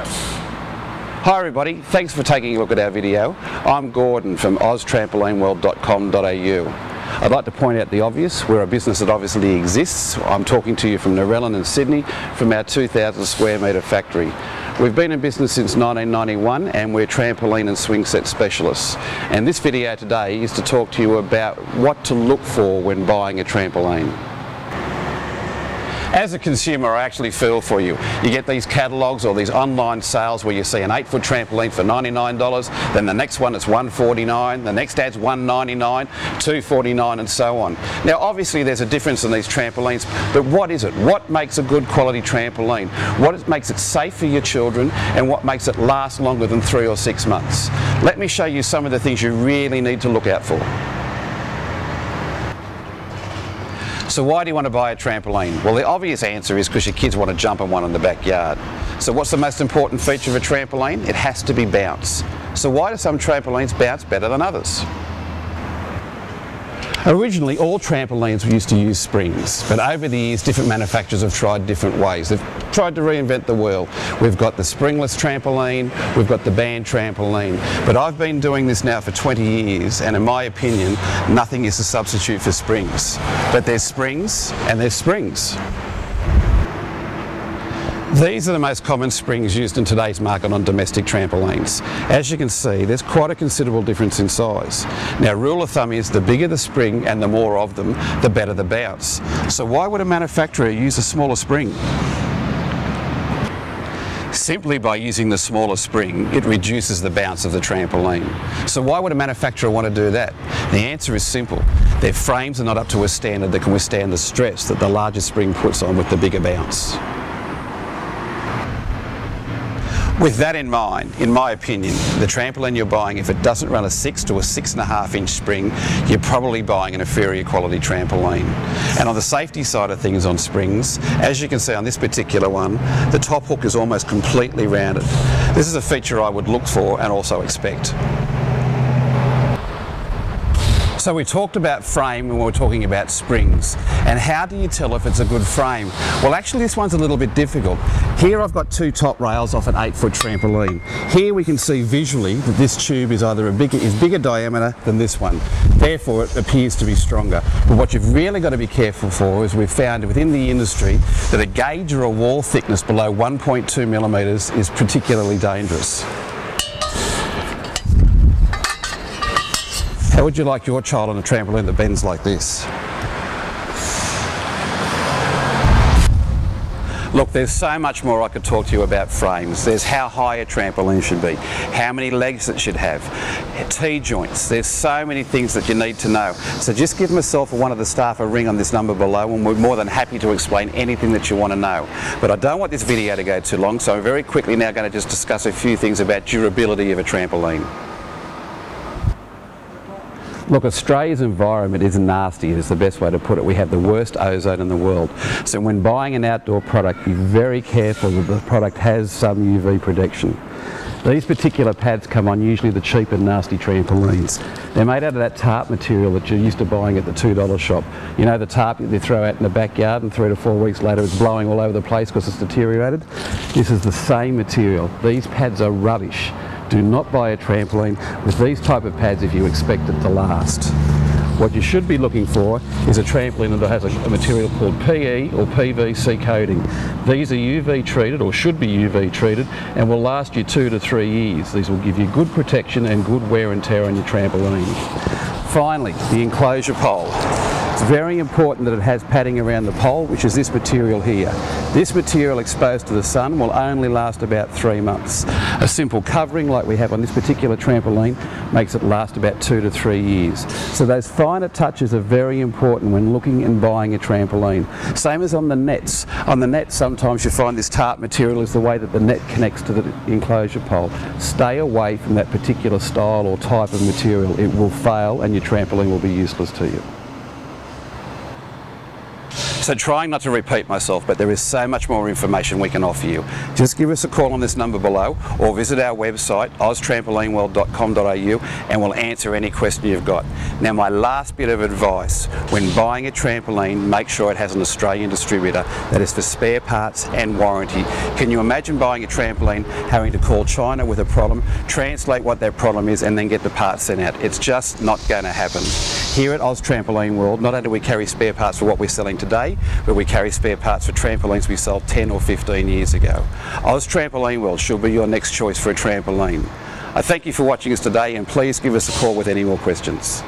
Hi everybody, thanks for taking a look at our video. I'm Gordon from oztrampolineworld.com.au. I'd like to point out the obvious. We're a business that obviously exists. I'm talking to you from Narellan in Sydney from our 2,000 square metre factory. We've been in business since 1991 and we're trampoline and swing set specialists. And this video today is to talk to you about what to look for when buying a trampoline. As a consumer, I actually feel for you. You get these catalogues or these online sales where you see an 8-foot trampoline for $99, then the next one it's $149, the next ad's $199, $249 and so on. Now obviously there's a difference in these trampolines, but what is it? What makes a good quality trampoline? What makes it safe for your children and what makes it last longer than 3 or 6 months? Let me show you some of the things you really need to look out for. So why do you want to buy a trampoline? Well, the obvious answer is because your kids want to jump on one in the backyard. So what's the most important feature of a trampoline? It has to be bounce. So why do some trampolines bounce better than others? Originally, all trampolines used to use springs, but over the years, different manufacturers have tried different ways. They've tried to reinvent the wheel. We've got the springless trampoline, we've got the band trampoline, but I've been doing this now for 20 years, and in my opinion, nothing is a substitute for springs. But there's springs, and there's springs. These are the most common springs used in today's market on domestic trampolines. As you can see, there's quite a considerable difference in size. Now, rule of thumb is the bigger the spring and the more of them, the better the bounce. So why would a manufacturer use a smaller spring? Simply by using the smaller spring, it reduces the bounce of the trampoline. So why would a manufacturer want to do that? The answer is simple. Their frames are not up to a standard that can withstand the stress that the larger spring puts on with the bigger bounce. With that in mind, in my opinion, the trampoline you're buying, if it doesn't run a 6 to a 6.5 inch spring, you're probably buying an inferior quality trampoline. And on the safety side of things on springs, as you can see on this particular one, the top hook is almost completely rounded. This is a feature I would look for and also expect. So we talked about frame when we were talking about springs. And how do you tell if it's a good frame? Well, actually this one's a little bit difficult. Here I've got 2 top rails off an 8-foot trampoline. Here we can see visually that this tube is either bigger diameter than this one. Therefore it appears to be stronger. But what you've really got to be careful for is we've found within the industry that a gauge or a wall thickness below 1.2 millimeters is particularly dangerous. How would you like your child on a trampoline that bends like this? Look, there's so much more I could talk to you about frames. There's how high a trampoline should be, how many legs it should have, T-joints. There's so many things that you need to know. So just give myself or one of the staff a ring on this number below and we're more than happy to explain anything that you want to know. But I don't want this video to go too long, so I'm very quickly now going to just discuss a few things about durability of a trampoline. Look, Australia's environment is nasty, is the best way to put it. We have the worst ozone in the world. So when buying an outdoor product, be very careful that the product has some UV protection. These particular pads come on usually the cheap and nasty trampolines. They're made out of that tarp material that you're used to buying at the $2 shop. You know, the tarp that they throw out in the backyard and 3 to 4 weeks later it's blowing all over the place because it's deteriorated? This is the same material. These pads are rubbish. Do not buy a trampoline with these type of pads if you expect it to last. What you should be looking for is a trampoline that has a material called PE or PVC coating. These are UV treated or should be UV treated and will last you 2 to 3 years. These will give you good protection and good wear and tear on your trampoline. Finally, the enclosure pole. It's very important that it has padding around the pole, which is this material here. This material exposed to the sun will only last about 3 months. A simple covering like we have on this particular trampoline makes it last about 2 to 3 years. So those finer touches are very important when looking and buying a trampoline. Same as on the nets. On the nets sometimes you find this tarp material is the way that the net connects to the enclosure pole. Stay away from that particular style or type of material. It will fail and your trampoline will be useless to you. So trying not to repeat myself, but there is so much more information we can offer you. Just give us a call on this number below or visit our website oztrampolineworld.com.au and we'll answer any question you've got. Now my last bit of advice, when buying a trampoline, make sure it has an Australian distributor that is for spare parts and warranty. Can you imagine buying a trampoline, having to call China with a problem, translate what that problem is and then get the parts sent out? It's just not going to happen. Here at Oz Trampoline World, not only do we carry spare parts for what we're selling today, but we carry spare parts for trampolines we sold 10 or 15 years ago. Oz Trampoline World should be your next choice for a trampoline. I thank you for watching us today and please give us a call with any more questions.